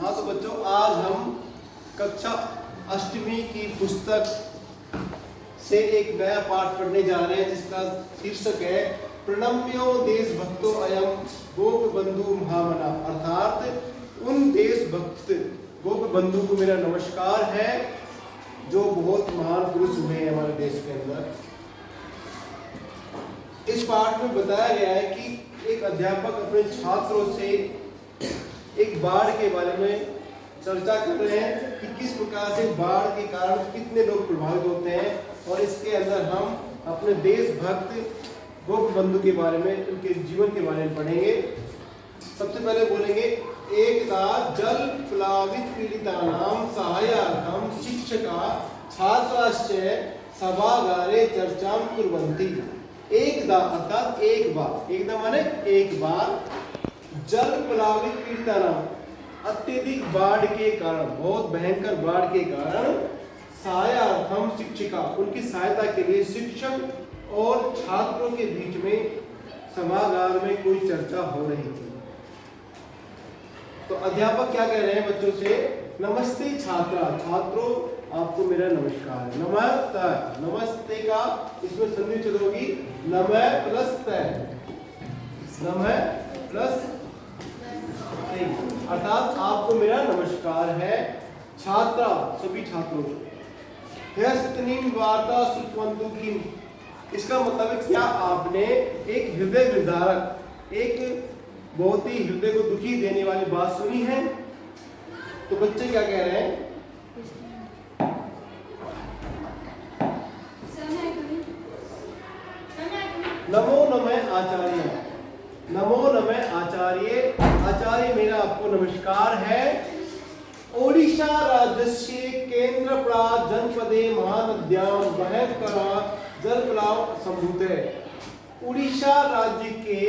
हाँ तो बच्चों, आज हम कक्षा अष्टमी की पुस्तक से एक नया पाठ पढ़ने जा रहे हैं जिसका शीर्षक है प्रणम्यो देशभक्तो अयम गोप बंधु महामना। अर्थात उन देशभक्त गोप बंधु को मेरा नमस्कार है जो बहुत महान पुरुष हुए हैं हमारे देश के अंदर। इस पाठ में बताया गया है कि एक अध्यापक अपने छात्रों से एक बाढ़ के बारे में चर्चा कर रहे हैं कि किस प्रकार से बाढ़ के कारण कितने लोग प्रभावित होते हैं, और इसके अंदर हम अपने देशभक्त गोप बंधु के बारे में, उनके जीवन के बारे में पढ़ेंगे। सबसे पहले बोलेंगे, एकदा जल प्लावित पीड़ितानां सहायार्थं शिक्षका छात्राश्च सभागारे चर्चां कुर्वन्ति। एकदा अर्थात एक बार, एकदा माने एक बार, जल प्लावित पीड़ितानां अत्यधिक बाढ़ के कारण, बहुत भयंकर बाढ़ के कारण, सहायार्थम शिक्षिका उनकी सहायता के लिए शिक्षक और छात्रों के बीच में सभागार में कोई चर्चा हो रही थी। तो अध्यापक क्या कह रहे हैं बच्चों से, नमस्ते छात्रा, छात्रों आपको मेरा नमस्कार। नमस्ते, नमस्ते का इसमें संधि चलोगी नमः प्लस तय, नमः प्लस तय, अर्थात आपको मेरा नमस्कार है। छात्रा सभी छात्रों, ह्यस्तनीम वार्ता सुतवंतु किम, इसका मतलब है क्या आपने एक हृदय विदारक, एक बहुत ही हृदय को दुखी देने वाली बात सुनी है। तो बच्चे क्या कह रहे हैं, नमो नमः आचार्य, नमो नमः आचार्य, आचार्य मेरा आपको नमस्कार है। ओडिशा राज्यस्य केंद्रपड़ा जनपदे महानद्यां भयंकरा जलप्लाव संभूते। उड़ीसा राज्य के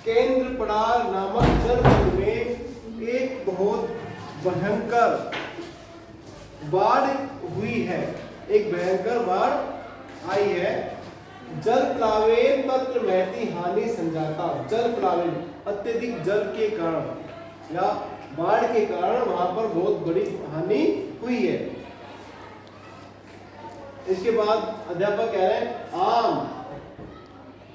केंद्रपड़ा नामक जनपद में एक बहुत भयंकर बाढ़ हुई है, एक भयंकर बाढ़ आई है। जल प्लावेन तत्र महती हानि संजाता, जल प्लावेन अत्यधिक जल के कारण या बाढ़ के कारण वहां पर बहुत बड़ी हानि हुई है। इसके बाद अध्यापक कह रहे हैं, आम,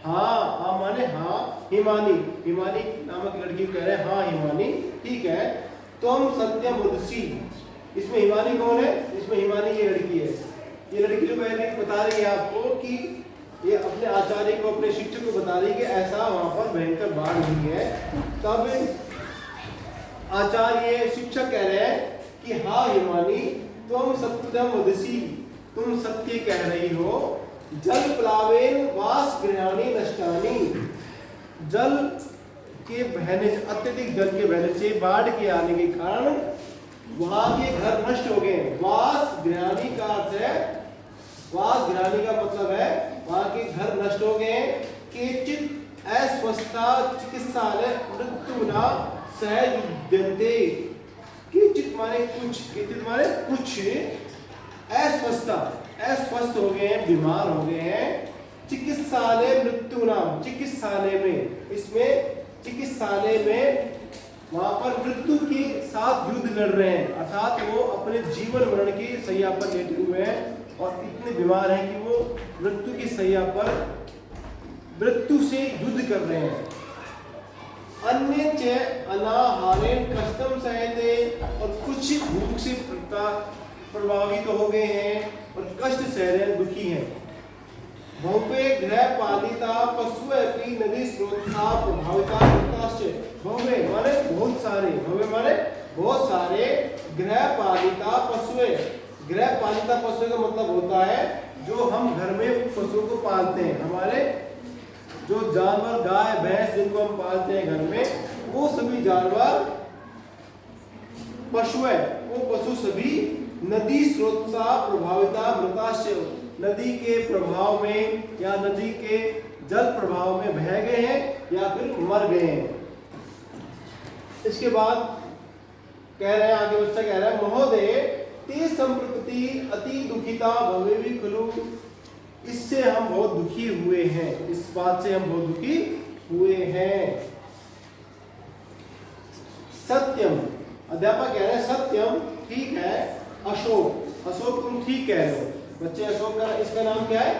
हाँ, आम माने हाँ, हिमानी, हिमानी नामक लड़की कह रहे हैं हाँ हिमानी, ठीक है, तुम सत्यमुदसी। इसमें हिमानी कौन है, इसमें हिमानी ये लड़की है। ये लड़की जो पहले बता रही है आपको कि ये अपने आचार्य को, अपने शिक्षक को बता रही है कि ऐसा वहां पर भयंकर बाढ़ हुई है। तब आचार्य शिक्षक कह रहे हैं कि हाँ हिमानी, तुम सत्यमुदसी, तुम सत्य कह रही हो। जल प्लावेन वास गृहाणि नष्टानि, जल के बहने से, अत्यधिक जल के बहने से, बाढ़ के आने के कारण वहां के घर नष्ट हो गए। वास गृहाणि का अर्थ है, वास गृहाणि का मतलब है वहां के घर नष्ट हो गए। केचित अस्वस्थता चिकित्सालय मृत्युना सहयुध्यन्ते, केचित माने कुछ, केचित माने कुछ, अस्वस्थता अस्वस्थ हो गए हैं, बीमार हो गए हैं। चिकित्सालय मृत्युना, चिकित्सालय में, इसमें चिकित्सालय में वहां पर मृत्यु के साथ युद्ध लड़ रहे हैं, अर्थात वो अपने जीवन मरण की सैया पर लेटे हुए हैं और इतने बीमार हैं कि वो मृत्यु की सैया पर मृत्यु से युद्ध कर रहे हैं। अन्य च अनाहारेण कष्टम सहते, और कुछ भूख से प्रभावित हो गए हैं और कष्ट सह रहे हैं, दुखी हैं। भव्य गृह पालिता पशु अपनी नदी स्रोता प्रभाविता कृताश्च, भव्य माने बहुत सारे, भव्य माने बहुत सारे, गृह पालिता पशु, गृह पालिता पशु का मतलब होता है जो हम घर में पशुओं को पालते हैं, हमारे जो जानवर, गाय भैंस जिनको हम पालते हैं घर में, वो सभी जानवर पशु है, वो पशु सभी नदी स्रोत सा प्रभाविता मृताश्च, नदी के प्रभाव में या नदी के जल प्रभाव में बह गए हैं या फिर मर गए हैं। इसके बाद कह रहे हैं, आगे बच्चा कह रहा है, महोदय ते संप्रति अति दुखिता भवेवि खलु, इससे हम बहुत दुखी हुए हैं, इस बात से हम बहुत दुखी हुए हैं। सत्यम अध्यापक कह रहे हैं सत्यम ठीक है, अशोक अशोक तुम ठीक कह रहे हो। बच्चे अशोक का इसका नाम क्या है?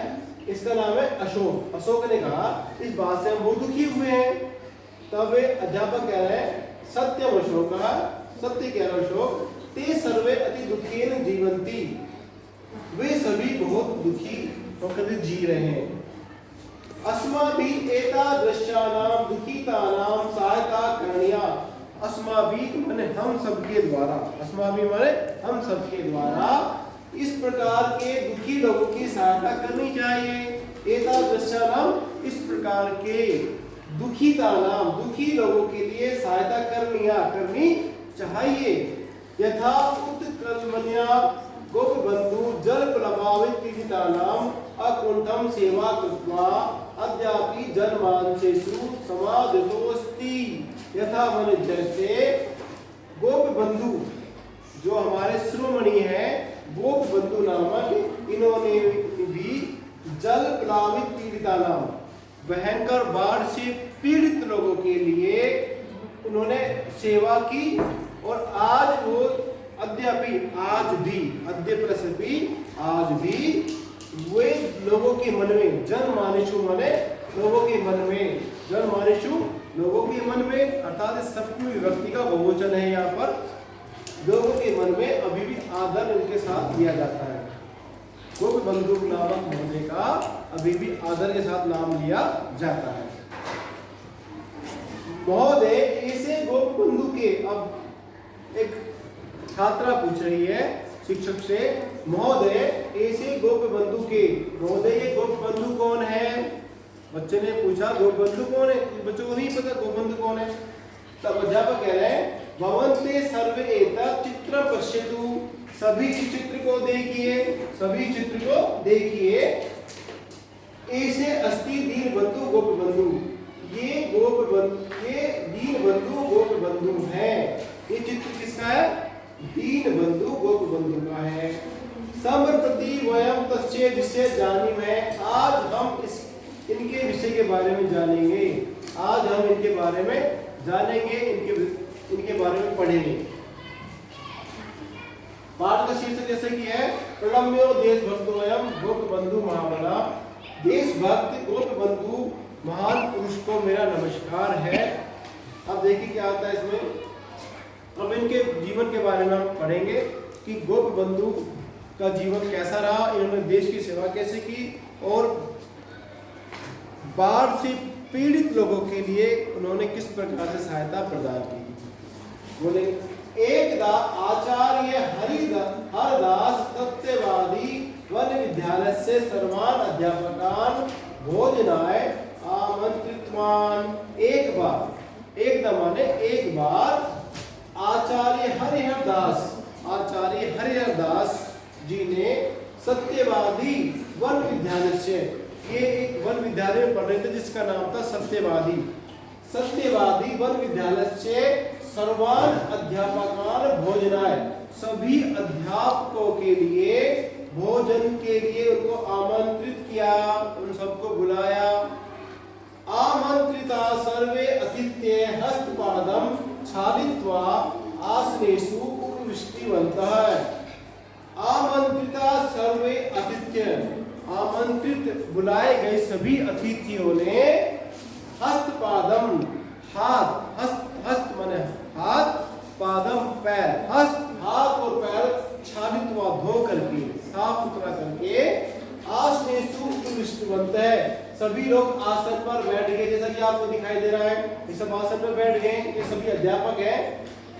इसका नाम है अशोक। अशोक ने कहा इस बात से हम बहुत दुखी हुए हैं। तब अध्यापक कह रहे हैं सत्यम अशोक, सत्य कह रहे अशोक, ते सर्वे अति दुखेन जीवंती, वे सभी बहुत दुखी होकर जी रहे हैं। अस्माभिः एतादृशानां दुखितानां सहायता करणीया। अस्माभिः माने हम सबके द्वारा, अस्माभिः माने हम सबके द्वारा इस प्रकार के दुखी लोगों की सहायता करनी चाहिए। एतादृशानां इस प्रकार के दुखितानां दुखी लोगों के लिए सहायता करनी चाहिए। यथा उत्कलमन्या गोपबंधु जल प्रभावित पीड़ितानां अकुंठम सेवा कृत्वा अद्यापि जनमानसेषु समादितोऽस्ति। यथा माने जैसे गोपबंधु जो हमारे शिरोमणि हैं, गोपबंधु नामक इन्होंने भी जल प्लावित पीड़ितानां भयंकर बाढ़ से पीड़ित लोगों के लिए उन्होंने सेवा की। और आज वो अद्यापि आज भी अद्य प्लस भी आज भी वे लोगों के मन में जनमानसु माने लोगों के मन में, जनमानसु लोगों के मन में अर्थात सप्तमी विभक्ति का बहुवचन है। यहाँ पर लोगों के मन में अभी भी आदर इनके साथ दिया जाता है। गोपबंधु नामक महोदय का अभी भी आदर के साथ नाम लिया जाता है। महोदय ऐसे गोपबंधु के, अब एक छात्रा पूछ रही है शिक्षक से, महोदय ऐसे गोपबंधु के, महोदय ये गोपबंधु कौन है? बच्चे ने पूछा गोपबंधु कौन है? बच्चों को नहीं पता गोपबंधु कौन है। तब अध्यापक कह रहे हैं भवन्ते सर्वे एतत् चित्रं पश्यतु, सभी इस चित्र को देखिए, सभी चित्र को देखिए। ऐसे अस्ति दीनबंधु गोपबंधु, ये गोपबंधु, ये दीनबंधु गोपबंधु है। ये चित्र किसका है? दीनबंधु गोपबंधु का है। सम्प्रति वयं तस्य विषय जानीमहे, आज हम इनके विषय के बारे में जानेंगे। आज हम इनके बारे में जानेंगे, इनके बारे में पढ़ेंगे। पाठ का शीर्षक जैसे कि है प्रणम्यो देशभक्तोऽयं गोपबंधु महाबला, देशभक्त गोपबंधु महान पुरुष को मेरा नमस्कार है। अब देखिए क्या आता है इसमें। अब इनके जीवन के बारे में हम पढ़ेंगे कि गोपबंधु का जीवन कैसा रहा, इन्होंने देश की सेवा कैसे की और बाढ़ से पीड़ित लोगों के लिए उन्होंने किस प्रकार से सहायता प्रदान की। बोले एकदा आचार्य हरदास सत्यवादी वन विद्यालय से सर्वान अध्यापकान भोजनाय आमंत्रितवान। एक माने एक बार आचार्य हरिहरदास जी ने सत्यवादी वन विद्यालय से, ये एक वन विद्यालय में पढ़ रहे थे जिसका नाम था सत्यवादी वन विद्यालय से सर्वान अध्यापकान भोजनाय, सभी अध्यापकों के लिए भोजन के लिए उनको आमंत्रित किया, उन सबको बुलाया। आमंत्रिता सर्वे अतिथ्ये हस्तपादम छादित्वा आसनेषु उपविष्टवन्तः। आमंत्रिता सर्वे अतिथ्य, आमंत्रित बुलाए गए सभी अतिथियों ने हस्तपादम, हस्त माने हाथ, पादम पैर, हाथ और पैर छादित्वा धो करके साफ सुथरा करके आसनेषु उपविष्टवन्तः, सभी लोग आसन पर बैठ गए। जैसा कि आपको दिखाई दे रहा है ये सब आसन पर बैठ गए, ये सभी अध्यापक हैं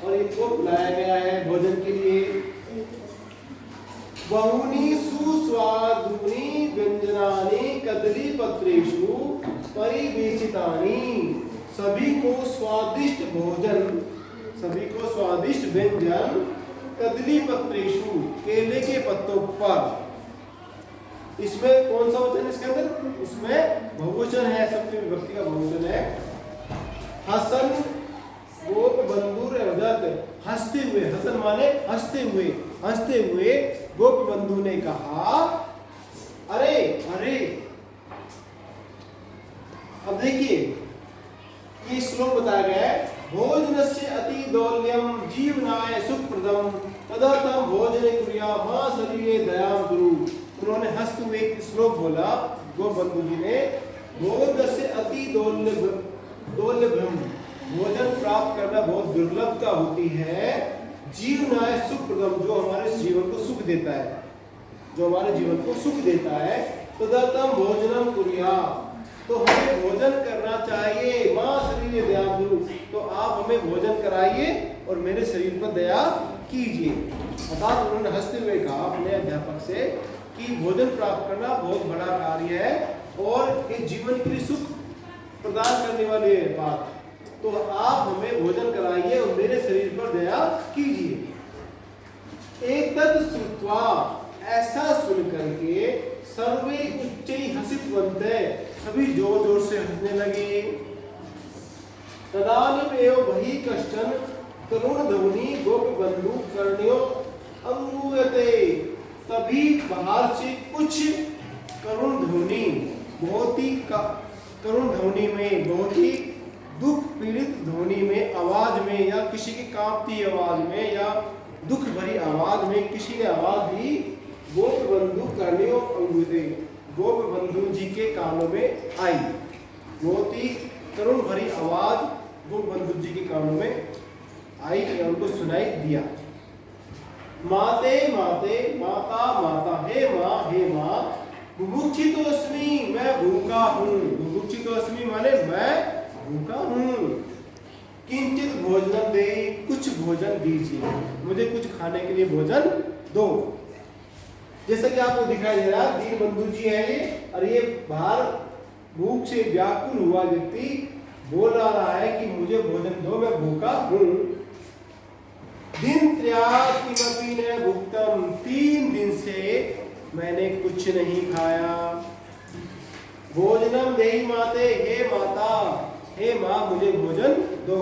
और इनको बुलाया गया है भोजन के लिए। बहुनी सुस्वादुनी व्यंजनानि कदलीपत्रेषु परिवेशितानि, सभी को स्वादिष्ट भोजन, सभी को स्वादिष्ट व्यंजन कदलीपत्रेषु, केले के पत्तों पर। इसमें कौन सा वचन इसके अंदर? उसमें बहुवचन है, सप्तमी विभक्ति का बहुवचन है। हसन गोपबंधु हंसते हुए, हसन माने हंसते हुए गोपबंधु ने कहा अरे अरे। अब देखिए ये श्लोक बताया गया है भोजनस्य अति दौल्यम जीवनाय सुखप्रदम तदर्थम भोजने कुर्या मां शरीरे दयां गुरु। उन्होंने हंसते हुए एक श्लोक बोला गोबंधु जी ने, भोजनस्य अति दौर्लभ्यम, भोजन प्राप्त करना बहुत दुर्लभता होती है, जीवनाय सुखप्रदम, जो हमारे जीवन को सुख देता है, जो हमारे जीवन को सुख देता है, तदर्थम भोजनम कुर्या, तो हमें भोजन करना चाहिए, मां शरीर दया गुरु, तो आप हमें भोजन कराइए और मेरे शरीर पर दया कीजिए। अर्थात उन्होंने हंसते हुए कहा अपने अध्यापक से कि भोजन प्राप्त करना बहुत बड़ा कार्य है और ये जीवन के लिए सुख प्रदान करने वाली बात, तो आप हमें भोजन कराइए और मेरे शरीर पर दया कीजिए। एतत् श्रुत्वा, ऐसा सुन करके सर्वे उच्चै हसितवन्ते, सभी जोर जोर से हंसने लगे। तदानीम एव बहि कश्चन करुण ध्वनि गोपबंधु कर्ण्यो अंगूयते, तभी बाहर से कुछ करुण ध्वनि, बहुत ही करुण ध्वनि में, बहुत ही दुख पीड़ित ध्वनि में, आवाज में, या किसी की कांपती आवाज में या दुख भरी आवाज में किसी ने आवाज दी, गोपबंधु कर्ण्यो अंगूयते, गोपबंधु जी के कानों में आई। बहुत ही करुण भरी आवाज गोपबंधु जी के कानों में आई और उनको सुनाई दिया। माते माते, माता माता, हे माँ, बुभुक्षितोस्मि, मैं भूखा हूँ। बुभुक्षितोस्मि माने मैं भूखा हूँ। किंचित भोजन दे, कुछ भोजन दीजिए, मुझे कुछ खाने के लिए भोजन दो। जैसा कि आपको दिखाई दे रहा है, दीनबंधु जी है ये, और ये बाहर भूख से व्याकुल हुआ व्यक्ति बोल रहा है कि मुझे भोजन दो, मैं भूखा हूँ। दिन त्रयात् किमपि न भुक्तम, 3 दिन से मैंने कुछ नहीं खाया। भोजनम देहि माते, हे माता, हे माँ, मुझे भोजन दो।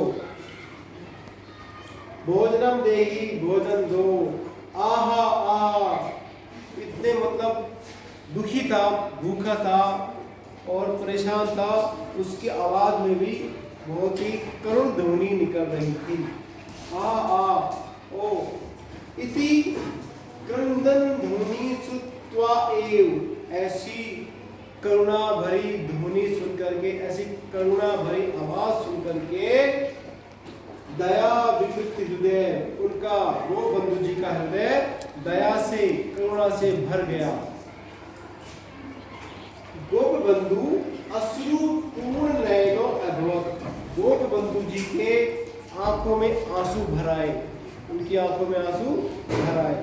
भोजनम देहि, भोजन दो। आहा आ, इतने मतलब दुखी था, भूखा था और परेशान था, उसकी आवाज में भी बहुत ही करुण ध्वनि निकल रही थी। आ ओ इति क्रंदन ध्वनि श्रुत्वा एव, ऐसी करुणा भरी ध्वनि सुन करके, ऐसी करुणा भरी आवाज सुन करके दया विकृत हृदय, उनका वो बंधु जी का हृदय दया से, करुणा से भर गया। गोप बंधु अश्रु पूर्ण नयनो अभवत्, गोप बंधु जी के आंखों में आंसू भर आए, उनकी आंखों में आंसू भर आए।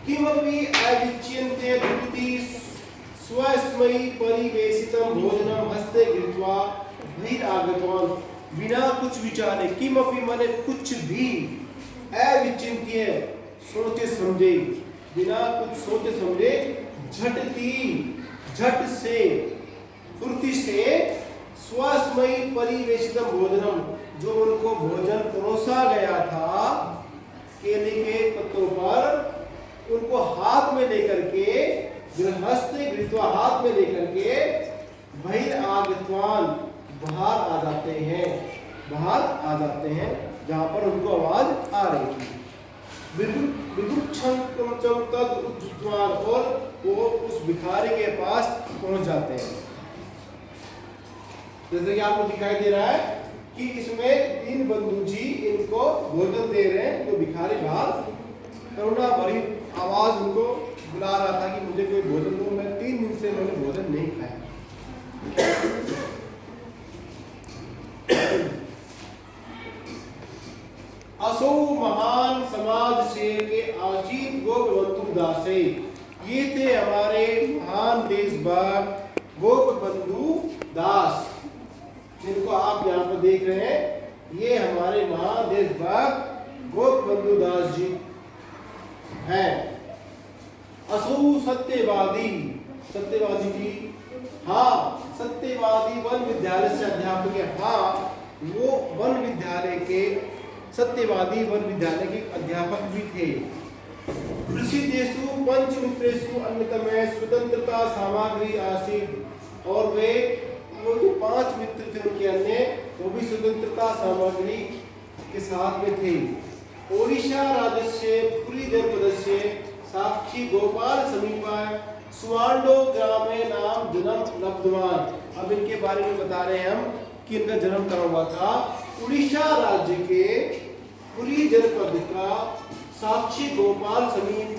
किमपि अविच्यन्ते दुर्गति स्वस्मै परिवेशितं भोजनं हस्ते गृहीत्वा बहिरागतवान्, बिना कुछ विचारे, किमपि माने कुछ भी, अविचिन्त्य सोचे समझे, बिना कुछ सोचे समझे, झट से, फुर्ती से, स्वस्मै परिवेशितं भोजनम, जो उनको भोजन परोसा गया था केले के पत्तों पर, उनको हाथ में लेकर के, गृहस्थे गृहीत्वा, हाथ में लेकर के बहिरागतवान्, बाहर आ जाते हैं, बाहर आ जाते हैं जहां पर उनको आवाज आ रही थी। और वो उस भिखारी के पास पहुंच जाते हैं। जैसे कि आपको दिखाई दे रहा है कि इसमें दीनबंधु जी इनको भोजन दे रहे हैं, तो भिखारी बाहर करुणा भरी आवाज उनको बुला रहा था कि मुझे कोई भोजन दो, मैं 3 दिन से मैंने भोजन नहीं खाया। असो महान समाज सेव के आजीत गोपबंधु दासे, ये थे हमारे महान देशभक्त गोपबंधु दास, जिनको आप यहाँ पर देख रहे हैं, ये हमारे महान देशभक्त गोपबंधु दास जी हैं। असो सत्यवादी, सत्यवादी जी, हाँ, सत्यवादी वन विद्यालय से अध्यापक है। हाँ, वो वन विद्यालय के, सत्यवादी वन विद्यालय के अध्यापक भी थे। प्रसिद्धेषु पंचमित्रेषु अन्यतम स्वतंत्रता सामग्री आसीत्, और वे वो जो 5 मित्र थे उनके अन्य, वो भी स्वतंत्रता सामग्री के साथ में थे। ओडिशा राज्यस्य पुरी जनपदस्य साक्षी गोपाल समीपा सुवांडो ग्रामे नाम जन्म लब्धवान। अब इनके बारे में बता रहे हैं हम कि इनका जन्म कहाँ हुआ था। उड़ीसा राज्य के पुरी जनपद का साक्षी गोपाल समीप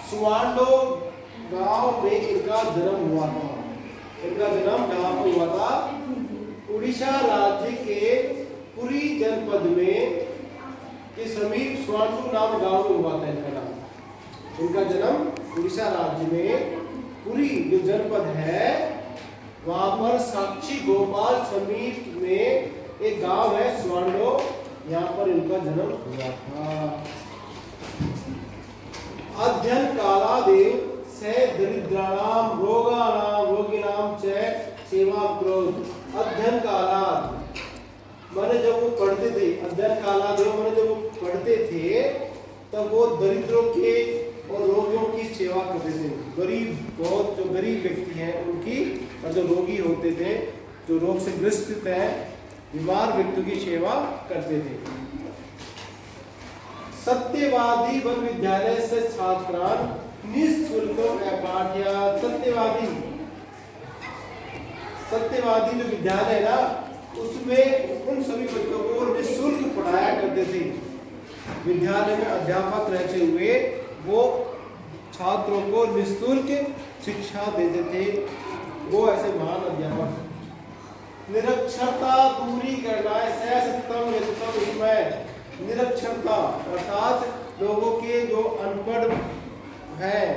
सुवांडो गांव में इनका जन्म हुआ था। इनका जन्म कहाँ पर हुआ था? उड़ीसा राज्य के पुरी जनपद में के समीप सुवांडो नाम गांव में हुआ था इनका नाम। इनका जन्म उड़ीसा राज्य में पुरी जो जनपद है वहां पर साक्षी गोपाल समीप में एक गांव है सुवांडो, यहाँ पर इनका जन्म हुआ था। अध्ययन कालादेव से दरिद्राणाम रोगिणाम च सेवा क्रोध। अध्ययन कालाद माने जब वो पढ़ते थे, अध्ययन कालादेव माने जब वो पढ़ते थे तब वो दरिद्रों के और रोगियों की सेवा करते थे। गरीब, बहुत जो गरीब व्यक्ति हैं उनकी, और जो रोगी होते थे, जो रोग से ग्रसित हैं, बीमार व्यक्तियों की सेवा करते थे। सत्यवादी वन विद्यालय से छात्रान निःशुल्क पाठ्य। सत्यवादी जो विद्यालय है ना, उसमें उन सभी बच्चों को निःशुल्क पढ़ाया करते थे। विद्यालय में अध्यापक रहते हुए वो छात्रों को निःशुल्क शिक्षा देते थे। वो ऐसे महान अध्यापक। निरक्षरता दूरी करना है सत्यम यथम इसमें। निरक्षरता अर्थात लोगों के जो अनपढ़ हैं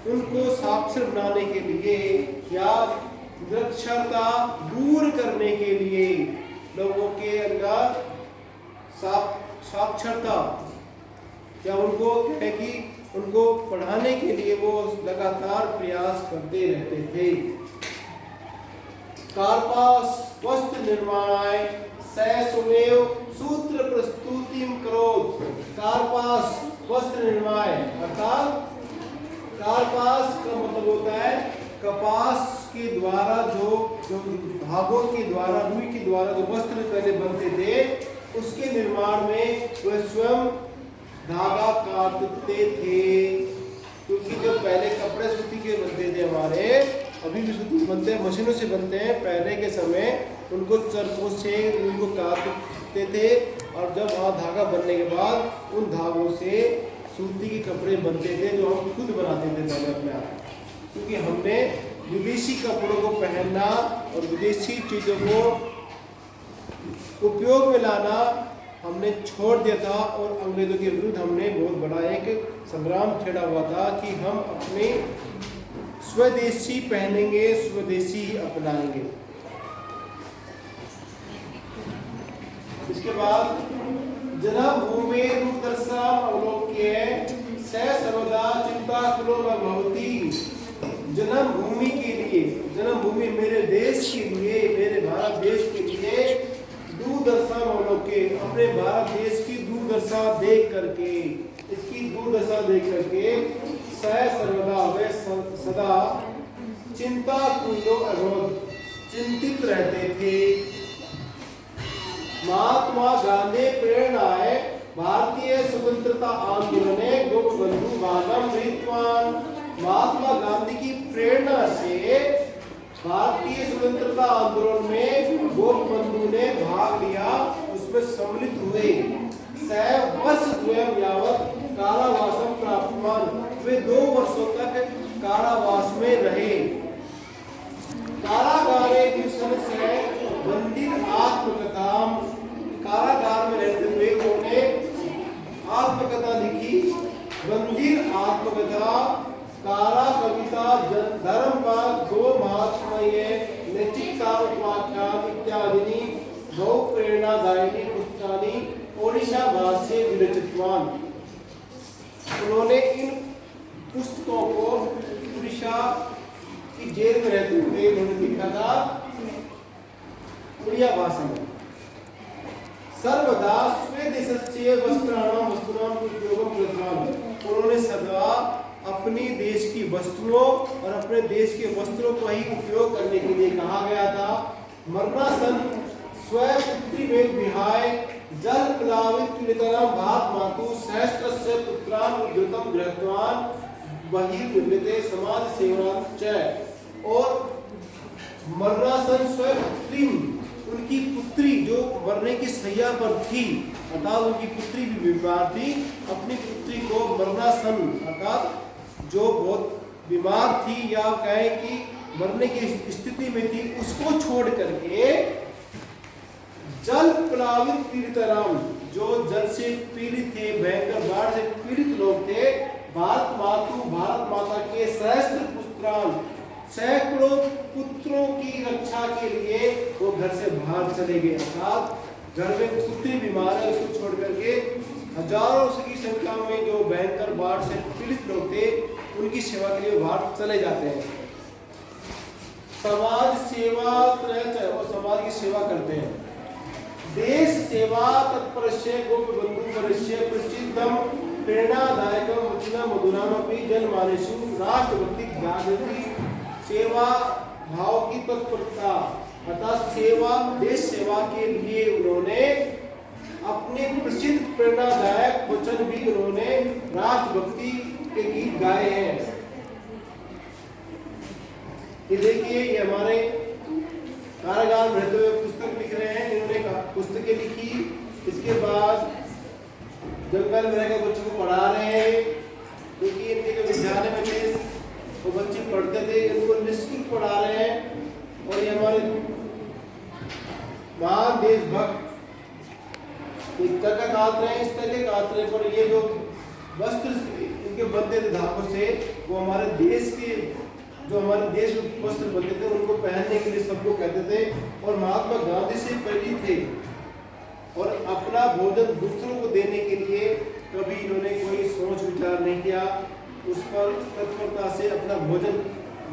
उनको साक्षर बनाने के लिए या निरक्षरता दूर करने के लिए लोगों के अंदर साक्षरता या उनको है कि उनको पढ़ाने के लिए वो लगातार प्रयास करते रहते थे। कार्पास वस्त्र निर्माणाय सैसुमेव सूत्र प्रस्तुतिम करोत। कार्पास वस्त्र निर्माण अर्थात कार्पास का मतलब होता है कपास के द्वारा जो धागों के द्वारा, रुई के द्वारा जो वस्त्र पहले बनते थे उसके निर्माण में वह स्वयं धागा काटते थे। क्योंकि जो पहले कपड़े सूती के बनते थे हमारे, अभी भी सूती बनते हैं, मशीनों से बनते हैं। पहले के समय उनको चरखों से रुई को काटते थे और जब वहाँ धागा बनने के बाद उन धागों से सूती के कपड़े बनते थे जो हम खुद बनाते थे पहले अपने आप। क्योंकि हमने विदेशी कपड़ों को पहनना और विदेशी चीज़ों को उपयोग में लाना हमने छोड़ दिया था और अंग्रेजों के विरुद्ध हमने बहुत बड़ा एक संग्राम छेड़ा हुआ था कि हम अपने स्वदेशी पहनेंगे, स्वदेशी ही अपनाएंगे। इसके बाद जन्मभूमि रूपदर्शनम अवलोक्य स सर्वदा चिंताकुलो न भवति। जन्मभूमि के लिए, जन्मभूमि मेरे देश के लिए, मेरे भारत देश के लिए दूरदर्शन अवलोक्य, अपने भारत देश की दूरदर्शा देख करके, इसकी दूरदर्शा देख करके सर्वदा वे सदा चिंताकुलो अभवत्, चिंतित रहते थे। महात्मा गांधी प्रेरणाए भारतीय स्वतंत्रता आंदोलन गोपबंधु भागम गृहीतवान। महात्मा गांधी की प्रेरणा से भारतीय स्वतंत्रता आंदोलन में गोपबंधु ने भाग लिया, उसमें सम्मिलित हुए। 6 वर्ष द्वयम यावत कारावासम प्राप्तवान, वे 2 वर्षों तक कारावास में रहे। कारागारे दूषण से बंदिर आत्मकथाम, कारागार में रहते हुए उन्होंने आत्मकथा लिखी। बंदिर आत्मकथा, कारा कविता, धर्मपाल, 2 महात्मय, नैतिकता उपाख्यान इत्यादि बहु प्रेरणादायिनी पुस्तकानि ओडिशा भाष्य विरचितवान। उन्होंने इन पुस्तकों को उड़ीसा की जेल में रहते हुए उन्होंने लिखा था उड़िया भाषा में। सर्वदा स्वेदेशस्य वस्त्राणाम वस्तूनाम उपयोगम कृतवान, उन्होंने सदा अपने देश की वस्त्रों और अपने देश के वस्त्रों को ही उपयोग करने के लिए कहा गया था। मरणासन स्वपुत्री में विहाय जल प्लावित पीड़ितराम भात मातु सहस्त्रस्य पुत्रान उद्धृतम गृहत्वान बहिर्निर्मिते समाज सेवनां च। और मरणासन स्वपुत्री, उनकी पुत्री जो मरने की सैया पर थी, अर्थात उनकी पुत्री भी बीमार थी, अपनी पुत्री को मरणासन अर्थात जो बहुत बीमार थी या कहें कि मरने की स्थिति में थी, उसको छोड़ करके जल प्लावित पीड़ितराम, जो जल से पीड़ित थे, भयंकर बाढ़ से पीड़ित लोग थे, भारत माता के सहस्त्र पुत्रान, सैकड़ों पुत्रों की रक्षा के लिए वो घर से बाहर चले गए। अर्थात घर में पुत्री बीमार है, उसको छोड़ करके हजारों की संख्या में जो भयंकर बाढ़ से पीड़ित लोग थे, उनकी सेवा के लिए बाहर चले जाते हैं। समाज सेवा वो समाज की सेवा करते हैं। देश सेवा तत्परस्य गोप बंधु परस्य प्रसिद्धम प्रेरणादायकम वचनम मधुरामपि जनमानसु राष्ट्रभक्ति जागृति सेवा भाव की तत्परता, अर्थात सेवा, देश सेवा के लिए उन्होंने अपने प्रसिद्ध प्रेरणादायक वचन भी उन्होंने राष्ट्रभक्ति के गीत गाए हैं। ये देखिए, ये हमारे कारागार में रहते हुए पुस्तक लिख रहे हैं, इन्होंने पुस्तकें लिखी, इसके बाद जंगल में रहकर बच्चों को पढ़ा रहे हैं, क्योंकि इनके जो विद्यालय में थे वो बच्चे पढ़ते थे, इनको निःशुल्क पढ़ा रहे हैं। और ये हमारे महान देशभक्त का कातरे हैं, इस तरह के कातरे पर ये जो वस्त्र इनके बनते थे धागों से, वो हमारे देश के जो हमारे देश में वस्त्र बनते थे, उनको पहनने के लिए सबको कहते थे और महात्मा गांधी से प्रेरित थे। और अपना भोजन दूसरों को देने के लिए कभी इन्होंने कोई सोच विचार नहीं किया, उस पर तत्परता से अपना भोजन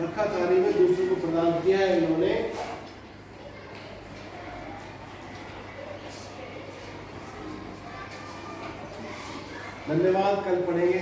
रखा थाली में दूसरों को प्रदान किया है इन्होंने। धन्यवाद, कल पढ़ेंगे।